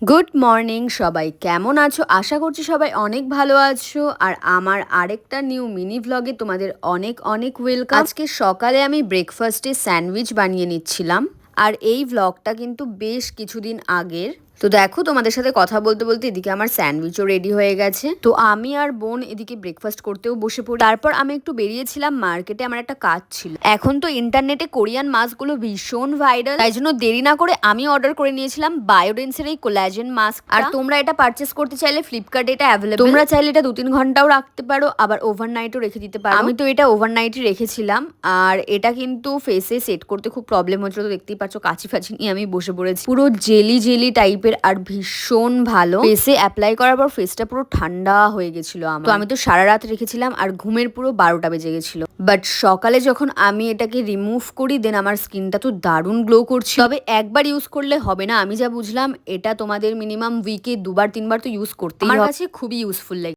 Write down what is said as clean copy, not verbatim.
Good morning সবাই, কেমন আছো? আশা করছি সবাই অনেক ভালো আছো। আর আমার আরেকটা নিউ মিনি ভ্লগে তোমাদের অনেক অনেক ওয়েলকাম। আজকে সকালে আমি ব্রেকফাস্টে স্যান্ডউইচ বানিয়ে নিচ্ছিলাম। আর এই ভ্লগটা কিন্তু বেশ কিছুদিন আগের। তো দেখো, তোমাদের সাথে কথা বলতে বলতে এদিকে আমার স্যান্ডউইচও রেডি হয়ে গেছে। তো আমি আর বোন এদিকে ব্রেকফাস্ট করতেও বসে পড়ি। তারপর আমি একটু বেরিয়েছিলাম মার্কেটে, আমার একটা কাজ ছিল। এখন তো ইন্টারনেটে কোরিয়ান মাস্কগুলো ভীষণ ভাইরাল, তাই জন্য দেরি না করে আমি অর্ডার করে নিয়েছিলাম বায়োডেন্সের এই কোলাজেন মাস্ক। আর তোমরা এটা পারচেস করতে চাইলে ফ্লিপকার্টে এটা অ্যাভেলেবল। তোমরা চাইলে এটা 2-3 ঘন্টাও রাখতে পারো, আবার ওভারনাইটও রেখে দিতে পারো। আমি তো এটা ওভারনাইটই রেখেছিলাম। আর এটা কিন্তু ফেসে সেট করতে খুব প্রবলেম হচ্ছিল, তো দেখতেই পাচ্ছ কাচি ফাচি নিয়ে আমি বসে পড়েছি। পুরো জেলি জেলি টাইপের আর ভীষণ ভালো। ফেসে অ্যাপ্লাই করার পর ফেসটা পুরো ঠান্ডা হয়ে গেছিল আমার। তো আমি তো সারা রাত রেখেছিলাম আর ঘুমের পুরো 12টা বেজে গেছিল। বাট সকালে যখন আমি এটাকে রিমুভ করি, দেন আমার স্কিনটা তো দারুণ গ্লো করছে। তবে একবার ইউজ করলে হবে না, আমি যা বুঝলাম এটা তোমাদের মিনিমাম উইকে 2-3 বার তো ইউজ করতেই হবে। আমার কাছে খুবই ইউজফুল লাগে।